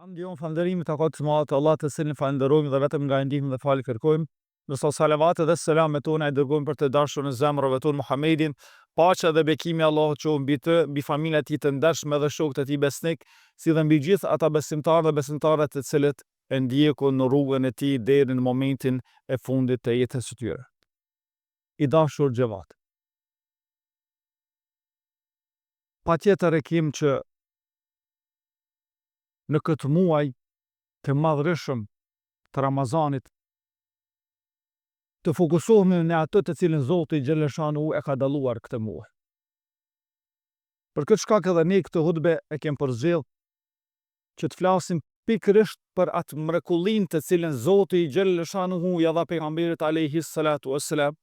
Ndihmë falënderimit takohet të madh të Allahut të cilin falenderojmë dhe vetëm nga ndihmë dhe falë kërkojmë. Ndërsa salavatet dhe selamet tona i dërgojmë për të dashurin e zemrave tonë Muhammedin, paqja dhe bekimi i Allahut qoftë mbi të, mbi familjen e tij të ndershme dhe shokët e tij besnik, si dhe mbi gjithë ata besimtarë dhe besimtarat të cilët e ndjekun në rrugën e tij deri në momentin e fundit të jetës së tyre. I dashur xhamat. Patjetër e kim që në këtë muaj të madhërishëm të Ramazanit të fokusohemi në atë të cilin Zoti xhaleshanu e ka dalluar këtë muaj. Për këtë shkak edhe ne këtë hutbe e kem përzgjedh që të flasim pikërisht për atë mrekullinë të cilën Zoti xhaleshanu ja dha pejgamberit alayhi salatu wassalam.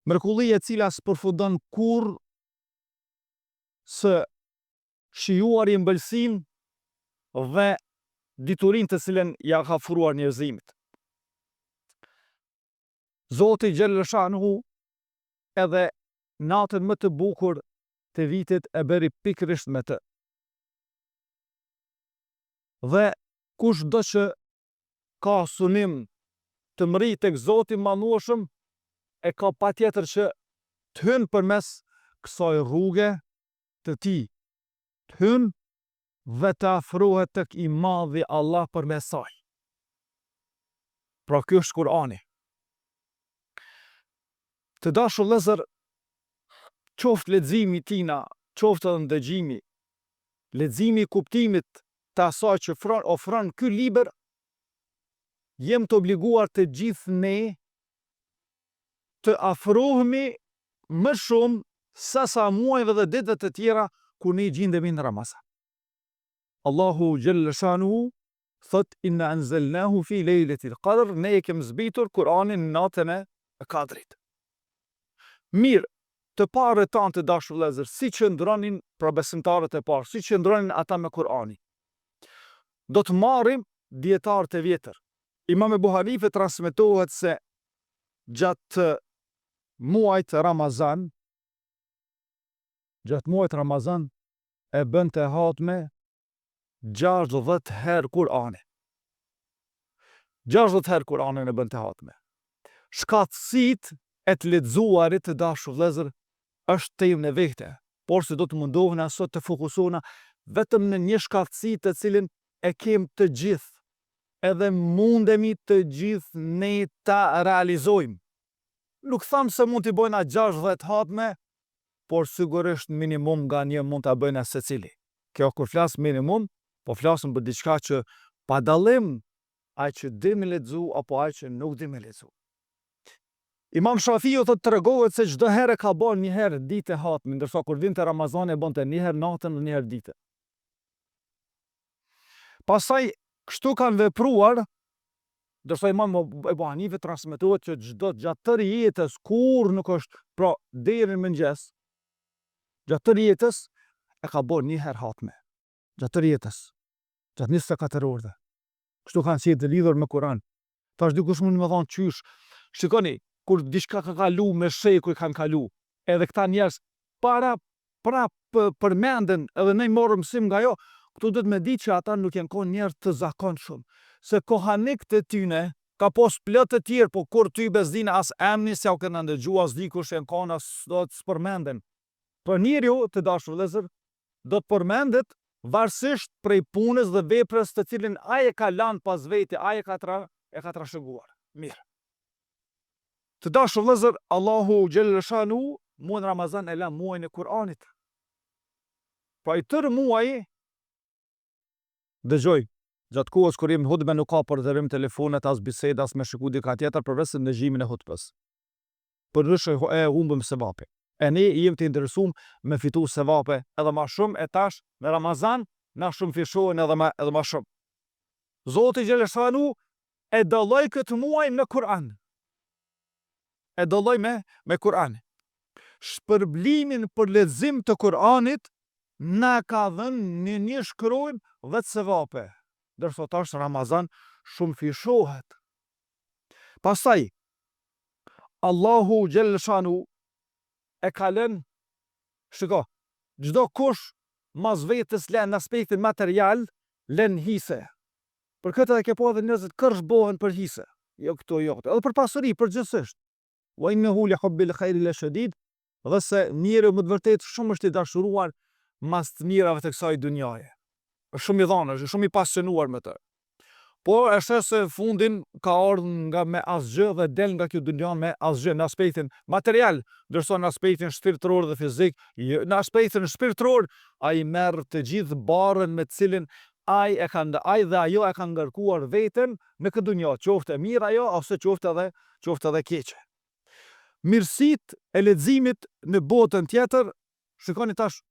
Mrekulli e cila s'përfundon kurrë së shijuar i ëmbëlsin dhe diturin të cilën ja ka ofruar njerëzimit. Zoti xhaleshanu edhe natën më të bukur të vitit e bëri pikërisht me të. Dhe kushdo që ka sunim të mri tek Zoti Madhnueshëm e ka patjetër që të hynë përmes kësaj rruge të tij, të hynë dhe të afrohet tek i madhi Allah përmes saj. Pra ky është Kurani. Të dashur vëllezër, qoftë leximi i tina, qoftë edhe ndëgjimi, leximi i kuptimit të asaj që ofron ky libër, jem të obliguar të gjithë ne të afrohemi më shumë sa muajve dhe ditëve të tjera ku ne gjendemi në Ramazan. Allahu xhaleshanu thot inna anzalnahu fi lejletil qadr, ne e kem zbritur Kur'anin në natën e Kadrit. Mirë, të parët tanë të dashur vëllezër, si qëndronin pra besimtarët e parë, si qëndronin ata me Kur'anin. Do të marrim dietarët e vjetër. Imam Ebu Hanife transmetohet se gjatë muajit Ramazan e bënte hatme 60 herë Kur'ane. 60 herë Kur'anin e bënte hatme. Shkatësitë e të lexuarit të dashur vëllezër është temë në vete, por se do të mundohena sot të fokusohena vetëm në një shkatësi të cilin e kem të gjithë, edhe mundemi të gjithë ne ta realizojmë. Nuk tham se mund t'i bëjna 60 hatme, por sigurisht minimum nga një mund t'a bëjna secili. Kjo kur flas minimum, po flasim për diçka që pa dallim ai që di me lexu apo ai që nuk di me lexu. Imam Shafiu thotë tregohet se çdo herë ka bën një herë ditë hatme, ndërsa kur vinte Ramazani e bënte një herë natën dhe një herë ditë. Pastaj kështu kanë vepruar, ndërsa Imam Ebu Hanife transmetohet që gjatë tërë jetës kur nuk është, pra deri në mëngjes, gjatë tërë jetës e ka bën një herë hatme. Gjatë tërë jetës, gjatë 24 orëve. Kështu kanë qenë të lidhur me Kur'an. Tash dikush mund më thonë qysh. Shikoni, kur diçka ka kalu me shekuj kanë kalu, edhe këta njerëz përmenden edhe ne morëm mësim nga jo, këtu duhet me ditë që ata nuk janë qenë njerëz të zakonshëm, se kohanik të tyne ka pos plot të tjerë, po kur ty bezdin as emni se u kanë ndëgju as dikush janë kanë as do të përmenden. Por njeriu të dashur vëllezër do të përmendet varësisht prej punës dhe veprës të cilin ai e ka lanë pas vete, ai e ka trashëguar. Mirë. Të dashur vëllezër, Allahu xhaleshanu muajin Ramazan e la muajin e Kur'anit. Pra i tërë muaji dëgjoj, gjatë kohës kur jemi në hutbe nuk ka përdërim telefonet, as biseda, as me shiku dika tjetër përveç ndëgjimin e hutbes. Përveç e humbëm sevape. E ne jemi të interesuar me fitu sevape edhe ma shumë, e tash në Ramazan na shumë fishohen edhe ma shumë. Zoti xhaleshanu e dalloi këtë muaj në Kur'an. E dalloi me Kur'an. Shpërblimin për lexim të Kur'anit na ka dhënë një shkruajm dhe të sevape. Ndërsa tash Ramazan shumë fishohet. Pastaj Allahu xhaleshanu e ka lënë, shiko, çdo kush mas vetës lën në aspektin material, lën hise. Për këtë edhe ke po edhe njerëzit kërshbohen për hise. Jo këto, jo këto. Edhe për pasuri, përgjithsisht. Wa innahu li hubbil khairi la shadid, dhe se njeriu më të vërtet shumë është i dashuruar mas të mirave të kësaj dunjaje. Është shumë i dhënës, është shumë i pasionuar me të. Por e sheh se fundin ka ardhur nga me asgjë dhe del nga kjo dunja me asgjë në aspektin material, ndërsa në aspektin shpirtëror dhe fizik, në aspektin shpirtëror ai merr të gjithë barrën me të cilin ai dhe ajo e ka ngarkuar veten në këtë dunjë, qoftë e mirë ajo ose qoftë edhe keqe. Mirësitë e leximit në botën tjetër, shikoni tash,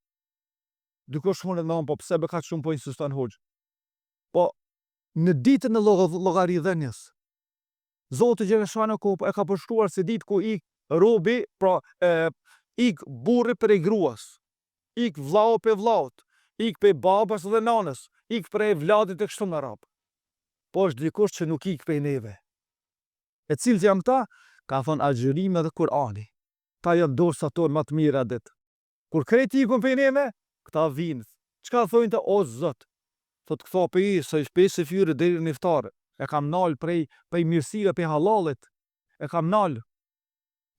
dikush mund të thonë po pse be kaq shumë po insiston hoxh. Po në ditën e llogaridhënies, Zoti Gjeleshanu e ka përshkruar se ditë ku ik robi, pra ik burri prej gruas, ik vllau pe vllaut, ik pe babas dhe nanës, ik prej vladit e kështu me radhë. Po është dikush që nuk ik prej neve. E cilët janë këta? Ka thonë agjërimi dhe Kurani. Ta janë dorsa tonë më të mira ditë. Kur krejt ikun prej neve, këta vinë. Çka thonë të o Zot? Thot këtho për i, se i shpesë fyre deri në iftare. E kam nalë prej mirësive për halalit. E kam nalë.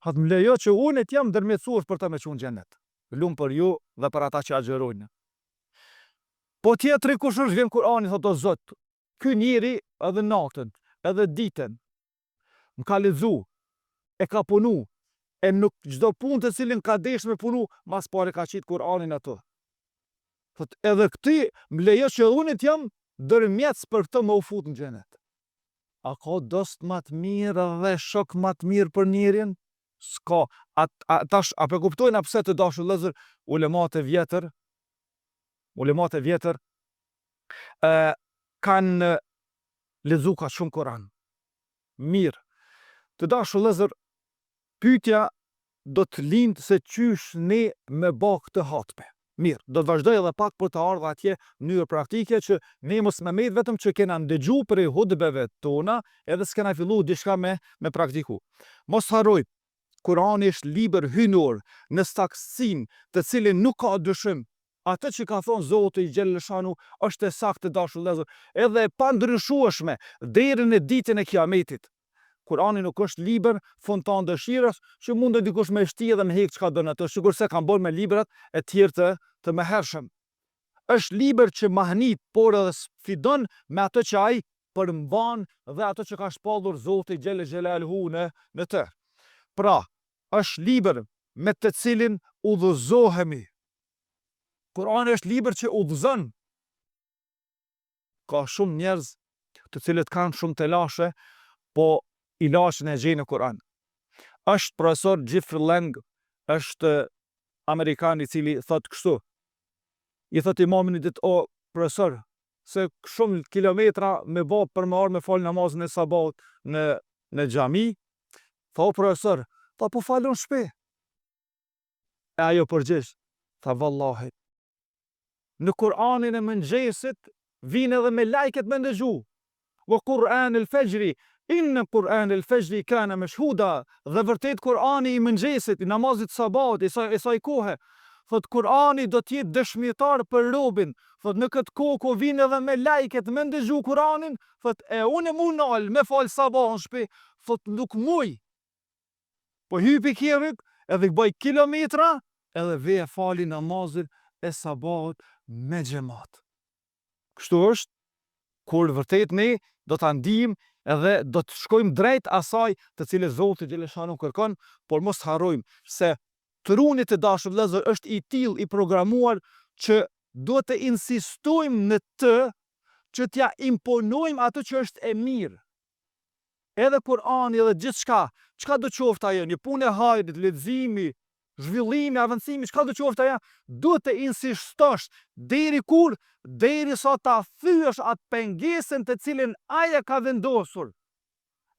Hatë më lejo që unë e t'jam dërmjetësuar për të me qunë gjennet. Lumë për ju dhe për ata që agjerojnë. Po tjetëri kush është vjen Kurani, thot o Zot, ky njeri edhe natën, edhe ditën, më ka lexu, e ka punu, e nuk çdo punë të cilin ka desh me punu, mas pare ka qitë Kuranin ato. Thot edhe këti më lejo që unë t'jam dërmjetës për këtë më u fut në xhenet. A ka dost më të mirë dhe shok më të mirë për njerin? S'ka. Tash a pe kuptojnë pse të dashur vëllezër ulemat e vjetër kanë lexuar ka shumë Kur'an. Mirë. Të dashur vëllezër, pyetja do të lindë se qysh ne me bë këtë hatpe. Mirë, do të vazhdoj edhe pak për të ardhur atje në mënyrë praktike që ne mos më met vetëm që kena ndëgju për hutbeve tona, edhe s'kena fillu diçka me praktiku. Mos harroj, Kurani është libër hynor në saksin të cilin nuk ka dyshim. Atë që ka thonë Zoti i Gjeleshanu është e saktë, dashur vëllezër, edhe e pandryshueshme deri në ditën e Kiametit. Kurani nuk është libër fontan dëshirës që mund të dikush me shti edhe me hek çka don atë, sigurisht kanë bërë me librat e tjerë të mëhershëm. Është libër që mahnit, por edhe sfidon me atë që ai përmban dhe atë që ka shpallur Zoti Gjelle Xhelaluhu në të. Pra, është libër me të cilin udhëzohemi. Kurani është libër që udhëzon. Ka shumë njerëz të cilët kanë shumë telashe, po ilaçin e gjejnë në Kur'an. Është profesor Jeffrey Lang, është Amerikan i cili thot kështu. I thot imamin ditë, o profesor, se shumë kilometra me bë për me arë me fal namazin e sabat në xhami. Tha o profesor, tha po falon shpe. E ajo përgjigj, tha vallahi. Në Kur'anin e mëngjesit vinë edhe me lajket me ndëgju. Wa Kur'an al-Fajri, inna Kur'an al-Fajri kana mashhuda, dhe vërtet Kur'ani i mëngjesit, i namazit sabat, i saj kohe, thot Kur'ani do t'jetë dëshmitar për robin, thot në këtë kohë ku vinë edhe me lajket me ndëgju Kur'anin, thot e unë mu nal me fal sabat në shpi, thot nuk muj. Po hypi kjerik, edhe bëj kilometra, edhe veje fali namazin e sabat me xhamat. Kështu është, kur vërtet ne do ta ndijmë edhe do të shkojmë drejt asaj të cilën Zoti Gjeleshanu kërkon, por mos harrojmë se truni të dashur vëllezër është i tillë i programuar që do të insistojmë në të që t'ja imponojmë atë që është e mirë. Edhe Kur'ani edhe gjithçka, çka do qoftë ajo, një punë e hajrit, leximi, zhvillimi, avancimi, çka do qoftë ajo, duhet të insistosh deri kur, derisa ta thyesh atë pengesën të cilin ai e ka vendosur.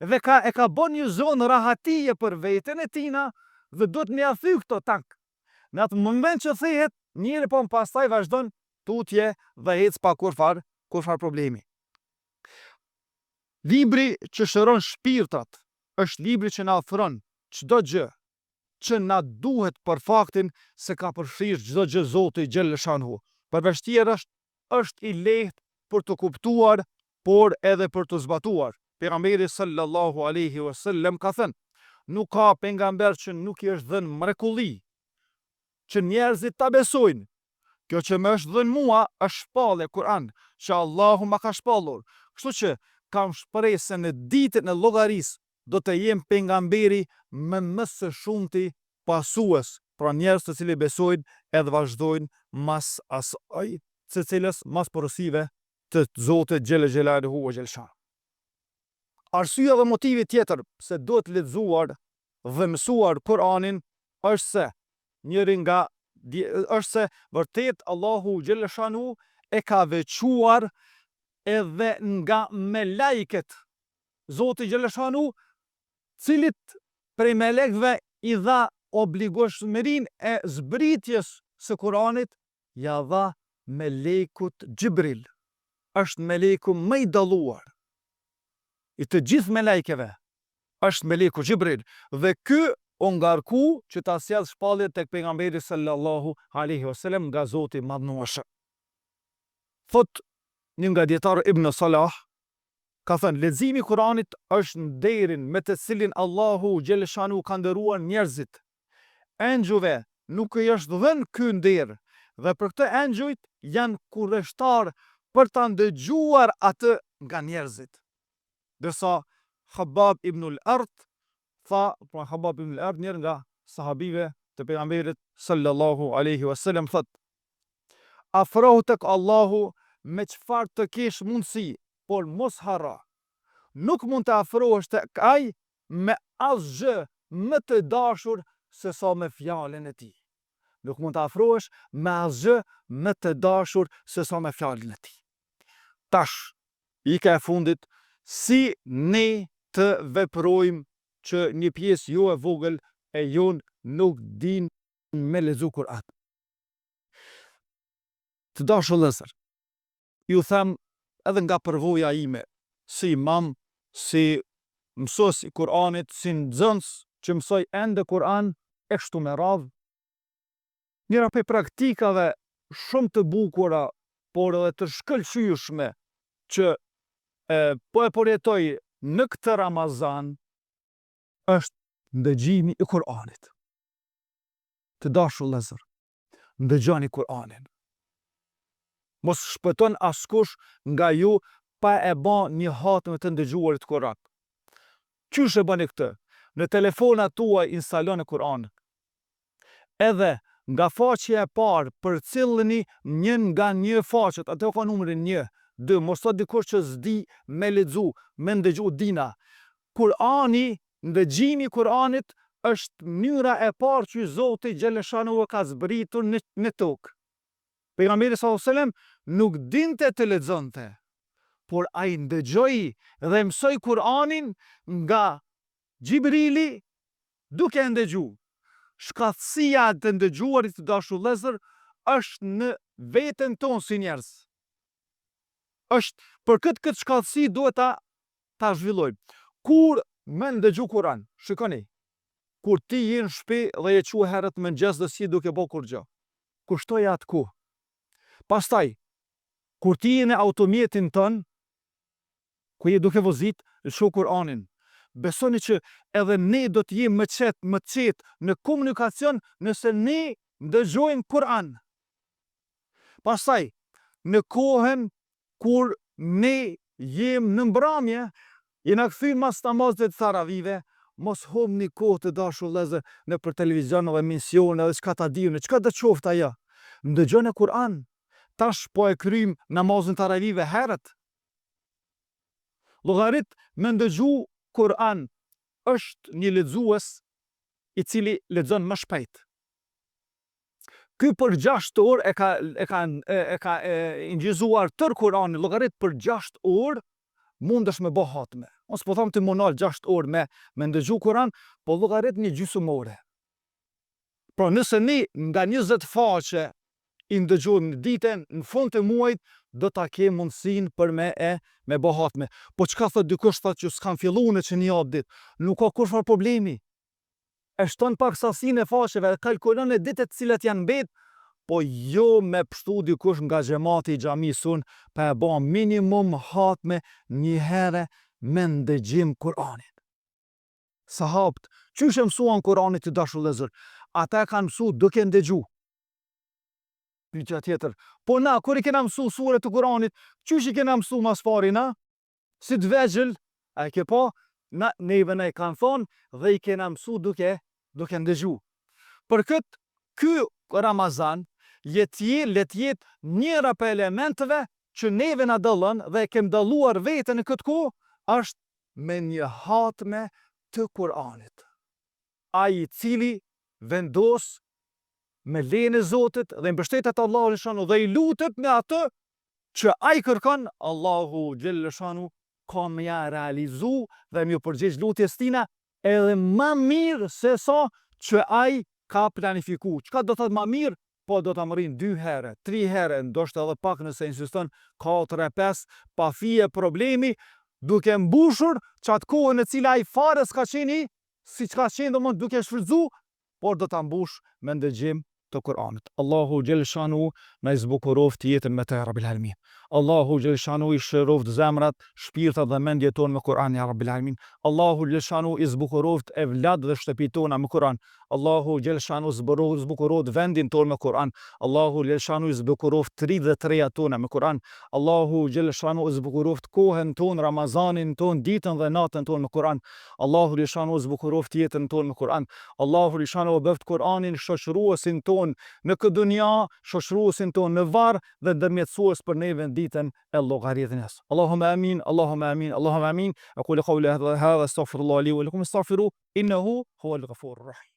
Dhe e ka bën një zonë rahatije për veten e tina dhe duhet me ia thy këto tak. Në atë moment që thehet, njëri po pastaj vazhdon tutje dhe ec pa kurfar problemi. Libri që shëron shpirtat është libri që na ofron çdo gjë që na duhet për faktin se ka përfshirë çdo gjë Zoti Gjeleshanu. përveçtjerë është i lehtë për të kuptuar, por edhe për të zbatuar. Pejgamberi sallallahu alaihi wasallam ka thënë, nuk ka pejgamber që nuk i është dhënë mrekulli që njerëzit ta besojnë. Kjo që më është dhënë mua është shpallë Kur'an, që Allahu ma ka shpallur. Kështu që kam shpresë se në ditën e llogarisë do të jem pejgamberi më së shumti pasues, pra njerëz të cilët besojnë edhe vazhdojnë mas asaj së cilës mas porosive të Zotit xhel xhelaluhu ve xhelshan. Arsyeja dhe motivi tjetër se duhet lexuar dhe mësuar Kur'anin është se është se vërtet Allahu xheleshanu e ka veçuar edhe nga me lajket Zoti xheleshanu, cilit prej melekve i dha obligueshmërinë e zbritjes së Kur'anit, ja dha melekut Xhibril. Është meleku më i dalluar i të gjithë melekeve, është meleku Xhibril, dhe ky o ngarku që ta sjell shpalljen tek pejgamberi sallallahu alaihi wasallam nga Zoti i madhnueshëm. Thot një nga dietar Ibn Salah, ka thënë, leximi i Kuranit është nderin me të cilin Allahu xheleshanu ka nderuar njerëzit. Engjujve nuk i është dhënë ky nder, dhe për këtë engjujt janë kurreshtar për ta ndëgjuar atë nga njerëzit. Dërsa Khabbab ibn al-Ard tha, Khabbab ibn al-Ard, njërë nga sahabive të pejgamberit sallallahu alaihi wasallam, thot, afrohu tek Allahu me çfarë të kesh mundësi, por mos harra. Nuk mund të afrohesh tek ai me asgjë më të dashur se sa me fjalën e tij. Nuk mund të afrohesh me asgjë më të dashur se sa me fjalën e tij. Tash, pika e fundit, si ne të veprojmë që një pjesë jo e vogël e jon nuk din me lexu Kur'an. Të dashur vëllezër, ju them edhe nga përvoja ime, si imam, si mësues i Kur'anit, si nxënës që mësoj ende Kur'an, e kështu me radhë, njëra prej praktikave shumë të bukura, por edhe të shkëlqyeshme që po e përjetoj në këtë Ramazan, është ndëgjimi i Kur'anit. Të dashur vëllezër, ndëgjoni Kur'anin. Mos shpëton askush nga ju pa e ba një hatme të ndëgjuarit Kur'an. Qysh e bëni këtë? Në telefonat tuaj instaloni Kur'an. Edhe nga faqja e parë përcillni një nga një faqet, atë ka numrin 1, 2, mos thot dikush që s'di me lexu, me ndëgju dina. Kur'ani, ndëgjimi i Kur'anit është mënyra e parë që Zoti xheleshanu ka zbritur në tokë. Pejgamberi sallallahu alajhi wasallam nuk dinte të lexonte, por ai ndëgjoi dhe mësoi Kur'anin nga Xhibrili duke ndëgju. Shkatësia të ndëgjuarit, të dashur vëllezër, është në veten tonë si njerëz. Është për këtë shkatësi duhet ta zhvillojmë. Kur me ndëgju Kur'an, shikoni, kur ti je në shtëpi dhe je çu herët mëngjes dhe si duke bë kurrë gjë, kushtoj atë ku. Pastaj, kur ti je në automjetin tën, ku je duke vozit, lësho Kur'anin. Besoni që edhe ne do të jemi më qetë në komunikacion nëse ne ndëgjojmë Kur'an. Pastaj, në kohën kur ne jemi në mbrëmje, jena kthyer mas namazit të taravive, mos humni kohë, të dashur vëllezër, në për televizion dhe emisione edhe çka ta diun, çka do qoftë ajo. Ndëgjoni Kur'an. Tash po e kryjm namazin të taravive herët. Llogarit me ndëgju Kur'an është një lexues i cili lexon më shpejt. Ky për 6 orë e ka ingjizuar tër Kur'anin, llogarit për 6 orë mundesh me bë hatme. Mos po them ti monal 6 orë me ndëgju Kur'an, po llogarit një gjysmore. Pra nëse ne nga 20 faqe i ndëgjojmë në ditën, në fund të muajit do ta kem mundësinë për me bë hatme. Po çka thot dikush, thot që s'kan filluar që një javë ditë, nuk ka kurrë problemi. E shton pak sasinë e faqeve, kalkulon e ditët cilat janë mbet, po jo me pështu dikush nga xhamati i xhamisë unë, pa e ba minimum hatme një herë me ndëgjim Kur'anit. Sahabët, qysh e mësuan Kur'anit të dashur vëllezër? Ata e kanë mësu duke ndëgju. Pyetja tjetër, po na kur i kena mësu sure të Kur'anit, qysh i kena mësu mas pari na? Si të vegjël, a e ke pa? Neve na i kanë thonë dhe i kena mësu duke ndëgju. Për këtë, ky Ramazan let jetë njëra për elementeve që neve na dallon dhe e kem dalluar veten në këtë kohë, është me një hatme të Kur'anit. Ai i cili vendos me lejen e Zotit dhe mbështetet Allahut xhaleshanu dhe i lutet me atë që ai kërkon, Allahu xhaleshanu ka me ja realizu dhe me ju përgjigj lutjes tina edhe më mirë se sa që ai ka planifiku. Çka do thot më mirë? Po do ta marrin 2 herë, 3 herë, ndoshta edhe pak nëse insiston, 4 e 5, pa fije problemi, duke mbushur qatë kohën e cila ai fare s'ka qeni, si që ka qenë domosdoshmë duke shfrytzu, por do ta mbush me ndëgjim të Kur'anit. Allahu xhaleshanu na i zbukuroft jetën me të Rabbil Alamin. Allahu xhaleshanu i shëroft zemrat, shpirtat dhe mendjet tona me Kur'an ya Rabbil Alamin. Allahu xhaleshanu i zbukuroft evlad dhe shtëpitë tona me Kur'an. Allahu xhaleshanu zbukuroft vendin tonë me Kur'an. Allahu xhaleshanu i zbukuroft 33 tona me Kur'an. Allahu xhaleshanu zbukuroft kohën tonë, Ramazanin tonë, ditën dhe natën tonë me Kur'an. Allahu xhaleshanu zbukuroft jetën tonë me Kur'an. Allahu xhaleshanu bëft Kur'anin shoqëruesin tonë në këtë dunja, shoqëruesin tonë në varr dhe ndërmjetësues për neve ditën e llogaritjes. Allahumma amin, Allahumma amin, Allahumma amin. Aqulu qawli hadha astaghfirullah li wa lakum astaghfiru innahu huwal ghafurur rahim.